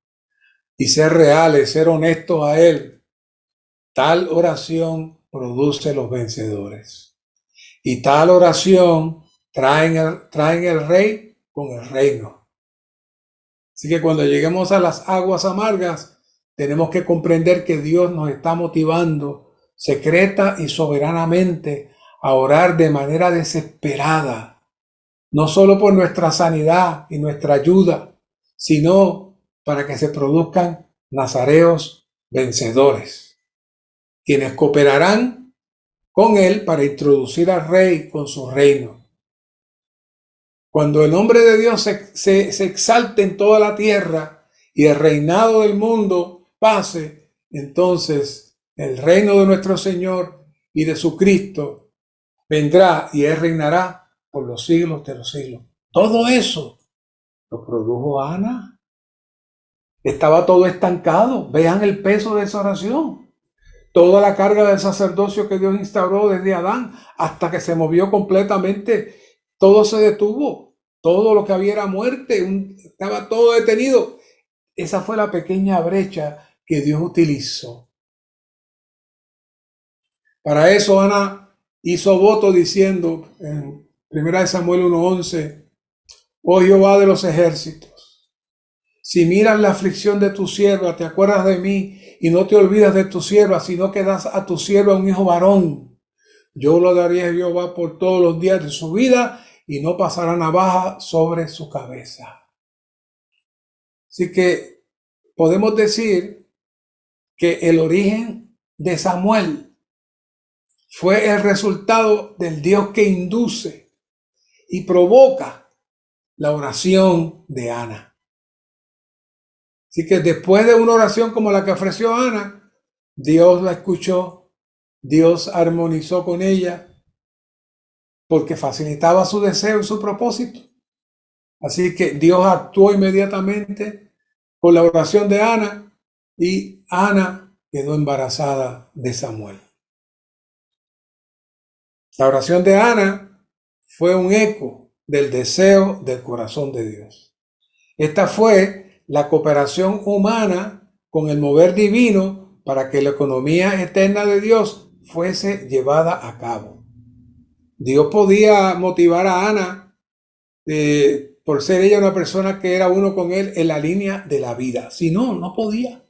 y ser reales, ser honestos a Él. Tal oración produce los vencedores. Y tal oración traen el rey con el reino. Así que cuando lleguemos a las aguas amargas, tenemos que comprender que Dios nos está motivando secreta y soberanamente a orar de manera desesperada, no solo por nuestra sanidad y nuestra ayuda, sino para que se produzcan nazareos vencedores, quienes cooperarán con Él para introducir al Rey con su reino. Cuando el nombre de Dios se exalte en toda la tierra y el reinado del mundo pase, entonces el reino de nuestro Señor y de su Cristo vendrá y Él reinará por los siglos de los siglos. Todo eso lo produjo Ana. Estaba todo estancado. Vean el peso de esa oración. Toda la carga del sacerdocio que Dios instauró desde Adán hasta que se movió completamente, todo se detuvo. Todo lo que había era muerte, estaba todo detenido. Esa fue la pequeña brecha que Dios utilizó. Para eso Ana hizo voto diciendo en 1 Samuel 1:11, oh Jehová de los ejércitos, si miras la aflicción de tu sierva, te acuerdas de mí y no te olvidas de tu sierva, sino que das a tu sierva un hijo varón, Yo lo daría a Jehová por todos los días de su vida y no pasará navaja sobre su cabeza. Así que podemos decir que el origen de Samuel fue el resultado del Dios que induce y provoca la oración de Ana. Así que después de una oración como la que ofreció Ana, Dios la escuchó, Dios armonizó con ella, porque facilitaba su deseo y su propósito. Así que Dios actuó inmediatamente con la oración de Ana y Ana quedó embarazada de Samuel. La oración de Ana fue un eco del deseo del corazón de Dios. Esta fue la cooperación humana con el mover divino para que la economía eterna de Dios fuese llevada a cabo. Dios podía motivar a Ana por ser ella una persona que era uno con él en la línea de la vida. Si no, no podía.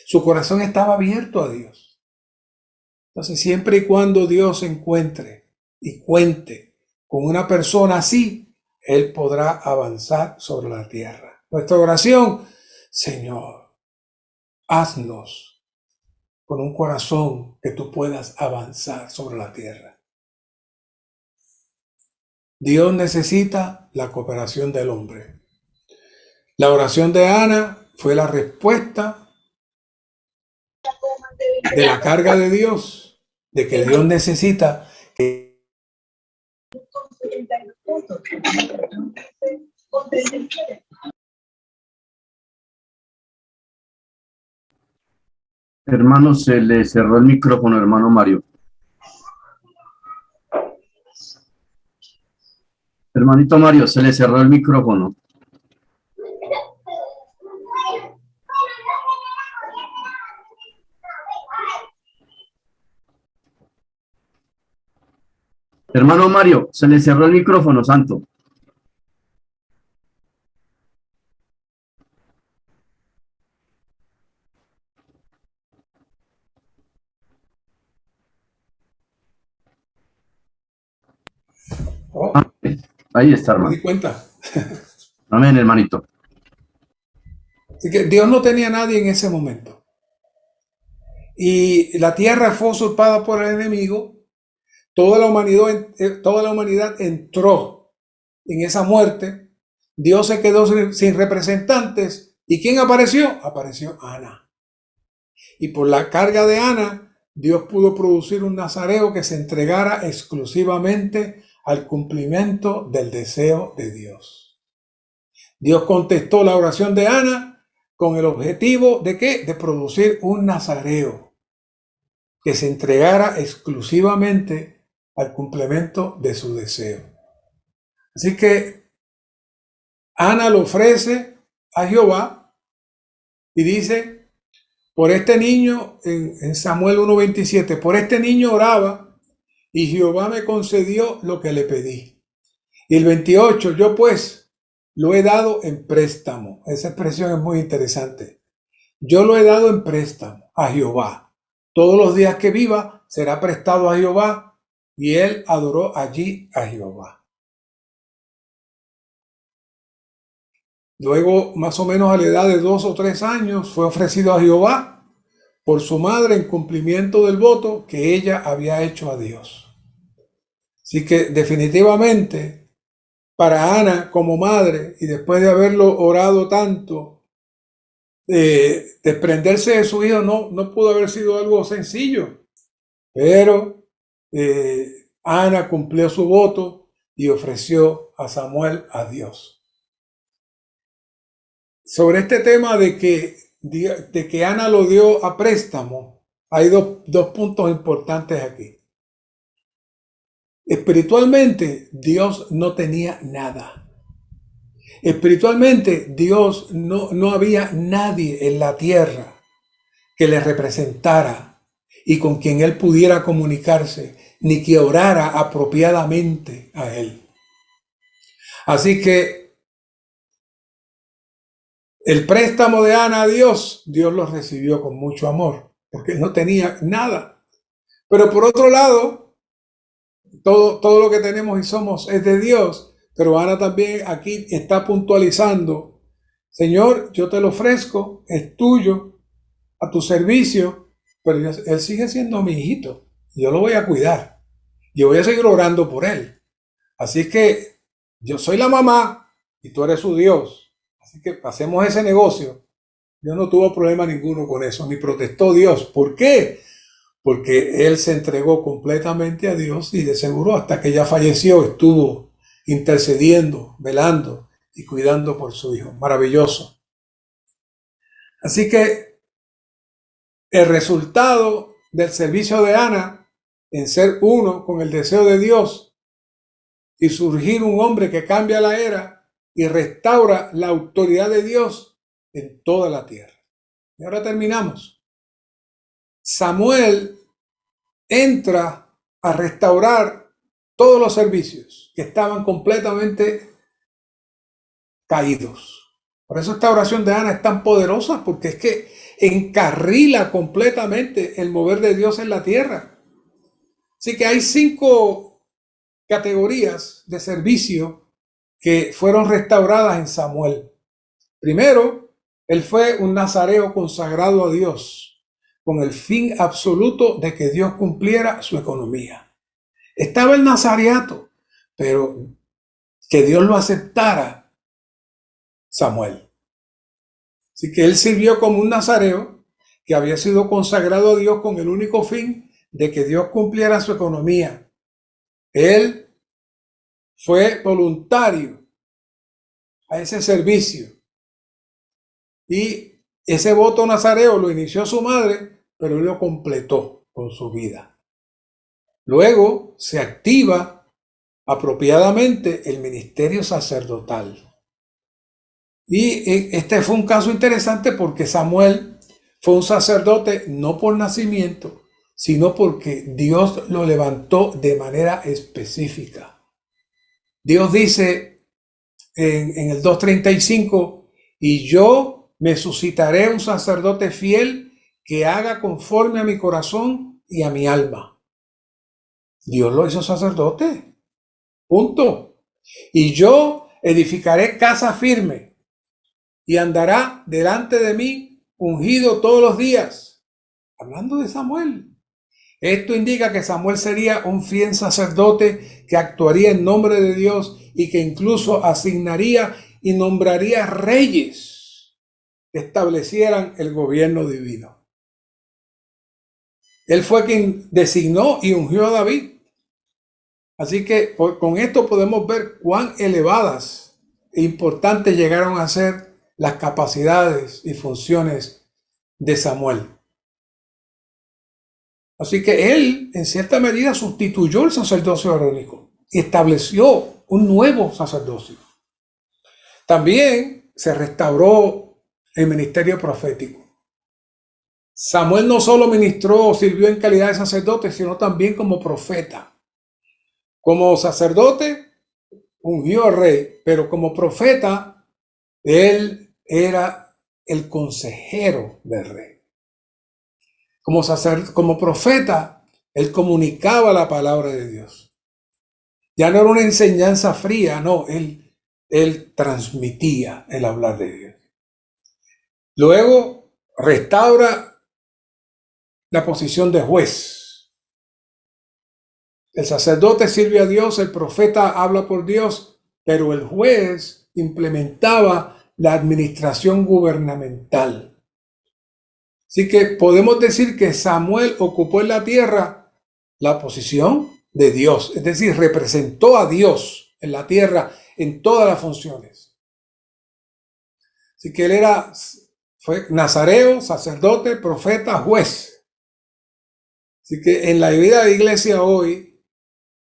Su corazón estaba abierto a Dios. Entonces, siempre y cuando Dios se encuentre y cuente con una persona así, Él podrá avanzar sobre la tierra. Nuestra oración, Señor, haznos con un corazón que tú puedas avanzar sobre la tierra. Dios necesita la cooperación del hombre. La oración de Ana fue la respuesta de la carga de Dios, de que Dios necesita que... Hermano, se le cerró el micrófono, hermano Mario. Hermanito Mario, se le cerró el micrófono. Hermano Mario, se le cerró el micrófono, santo. Oh, Ahí está, me di hermano. cuenta. Amén, hermanito. Así que Dios no tenía a nadie en ese momento. Y la tierra fue usurpada por el enemigo. Toda la humanidad entró en esa muerte. Dios se quedó sin representantes. ¿Y quién apareció? Apareció Ana. Y por la carga de Ana, Dios pudo producir un nazareo que se entregara exclusivamente al cumplimiento del deseo de Dios. Dios contestó la oración de Ana con el objetivo ¿de qué? De producir un nazareo que se entregara exclusivamente al cumplimiento de su deseo. Así que Ana lo ofrece a Jehová y dice, por este niño, en Samuel 1:27, por este niño oraba y Jehová me concedió lo que le pedí. Y el 28, yo pues lo he dado en préstamo. Esa expresión es muy interesante. Yo lo he dado en préstamo a Jehová. Todos los días que viva será prestado a Jehová. Y él adoró allí a Jehová. Luego, más o menos a la edad de 2 o 3 años, fue ofrecido a Jehová por su madre en cumplimiento del voto que ella había hecho a Dios. Así que definitivamente, para Ana como madre, y después de haberlo orado tanto, desprenderse de su hijo no pudo haber sido algo sencillo. Pero Ana cumplió su voto y ofreció a Samuel a Dios. Sobre este tema de que Ana lo dio a préstamo, hay dos puntos importantes aquí. Espiritualmente, Dios no tenía nada. Espiritualmente, Dios no había nadie en la tierra que le representara y con quien él pudiera comunicarse, ni que orara apropiadamente a él. Así que el préstamo de Ana a Dios, Dios lo recibió con mucho amor, porque no tenía nada. Pero por otro lado, todo lo que tenemos y somos es de Dios, pero Ana también aquí está puntualizando, Señor, yo te lo ofrezco, es tuyo, a tu servicio, pero él sigue siendo mi hijito, yo lo voy a cuidar, yo voy a seguir orando por él. Así que yo soy la mamá y tú eres su Dios, así que pasemos ese negocio. Yo no tuve problema ninguno con eso, ni protestó Dios. ¿Por qué? Porque él se entregó completamente a Dios y de seguro hasta que ya falleció estuvo intercediendo, velando y cuidando por su hijo. Maravilloso. Así que el resultado del servicio de Ana en ser uno con el deseo de Dios y surgir un hombre que cambia la era y restaura la autoridad de Dios en toda la tierra. Y ahora terminamos. Samuel entra a restaurar todos los servicios que estaban completamente caídos. Por eso esta oración de Ana es tan poderosa, porque es que encarrila completamente el mover de Dios en la tierra. Así que hay 5 categorías de servicio que fueron restauradas en Samuel. Primero, él fue un nazareo consagrado a Dios, con el fin absoluto de que Dios cumpliera su economía. Estaba el nazareato, pero que Dios lo aceptara Samuel. Así que él sirvió como un nazareo que había sido consagrado a Dios con el único fin de que Dios cumpliera su economía. Él fue voluntario a ese servicio. Y ese voto nazareo lo inició su madre, pero él lo completó con su vida. Luego se activa apropiadamente el ministerio sacerdotal. Y este fue un caso interesante porque Samuel fue un sacerdote no por nacimiento, sino porque Dios lo levantó de manera específica. Dios dice en el 2:35, y yo me suscitaré un sacerdote fiel que haga conforme a mi corazón y a mi alma. Dios lo hizo sacerdote. Punto. Y yo edificaré casa firme y andará delante de mí ungido todos los días. Hablando de Samuel. Esto indica que Samuel sería un fiel sacerdote que actuaría en nombre de Dios y que incluso asignaría y nombraría reyes que establecieran el gobierno divino. Él fue quien designó y ungió a David. Así que con esto podemos ver cuán elevadas e importantes llegaron a ser las capacidades y funciones de Samuel. Así que él, en cierta medida, sustituyó el sacerdocio arónico y estableció un nuevo sacerdocio. También se restauró el ministerio profético. Samuel no solo ministró o sirvió en calidad de sacerdote, sino también como profeta. Como sacerdote, ungió al rey, pero como profeta, él era el consejero del rey. Como profeta, él comunicaba la palabra de Dios. Ya no era una enseñanza fría, no, él transmitía el hablar de Dios. Luego restaura la posición de juez. El sacerdote sirve a Dios, el profeta habla por Dios, pero el juez implementaba la administración gubernamental. Así que podemos decir que Samuel ocupó en la tierra la posición de Dios, es decir, representó a Dios en la tierra en todas las funciones. Así que él fue nazareo, sacerdote, profeta, juez. Así que en la vida de la iglesia hoy,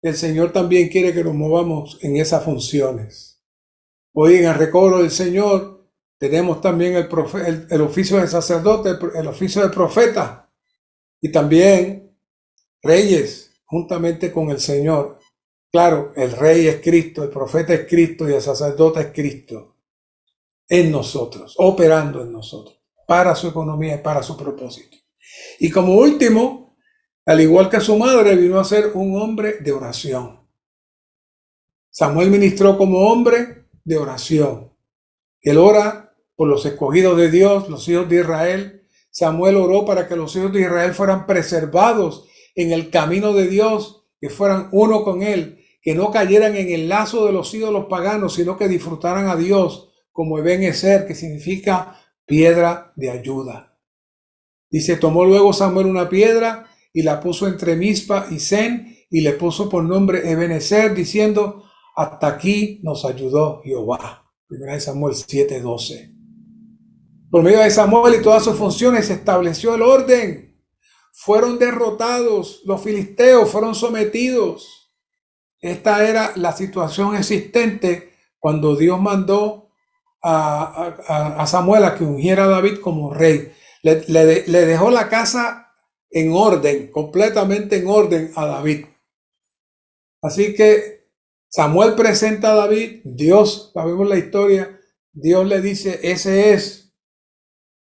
el Señor también quiere que nos movamos en esas funciones. Hoy en el recobro del Señor tenemos también el oficio de sacerdote, el oficio de profeta y también reyes juntamente con el Señor. Claro, el rey es Cristo, el profeta es Cristo y el sacerdote es Cristo en nosotros, operando en nosotros, para su economía y para su propósito. Y como último, Al igual que su madre, vino a ser un hombre de oración. Samuel ministró como hombre de oración. Él ora por los escogidos de Dios, los hijos de Israel. Samuel oró para que los hijos de Israel fueran preservados en el camino de Dios, que fueran uno con Él, que no cayeran en el lazo de los ídolos paganos, sino que disfrutaran a Dios como Ebenezer, que significa piedra de ayuda. Dice, tomó luego Samuel una piedra y la puso entre Mizpa y Sen y le puso por nombre Ebenezer, diciendo, hasta aquí nos ayudó Jehová. 1 Samuel 7:12. Por medio de Samuel y todas sus funciones se estableció el orden. Fueron derrotados, los filisteos fueron sometidos. Esta era la situación existente cuando Dios mandó a Samuel a que ungiera a David como rey. Le dejó la casa en orden, completamente en orden a David. Así que Samuel presenta a David, Dios, sabemos la historia, Dios le dice, ese es.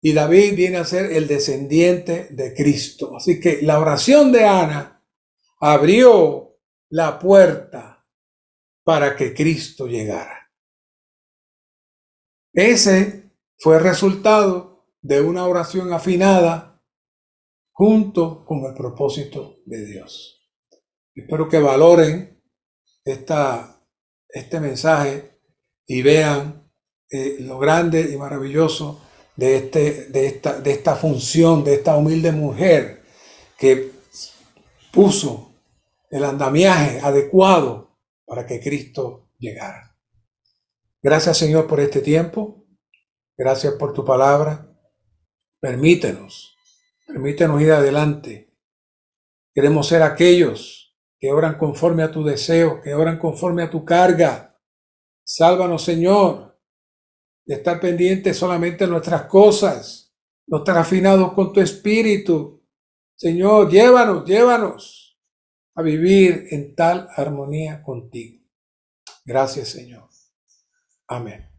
Y David viene a ser el descendiente de Cristo. Así que la oración de Ana abrió la puerta para que Cristo llegara. Ese fue el resultado de una oración afinada junto con el propósito de Dios. Espero que valoren este mensaje y vean lo grande y maravilloso de esta función, de esta humilde mujer que puso el andamiaje adecuado para que Cristo llegara. Gracias, Señor, por este tiempo. Gracias por tu palabra. Permítenos ir adelante. Queremos ser aquellos que oran conforme a tu deseo, que oran conforme a tu carga. Sálvanos, Señor, de estar pendientes solamente de nuestras cosas, no estar afinados con tu espíritu. Señor, llévanos a vivir en tal armonía contigo. Gracias, Señor. Amén.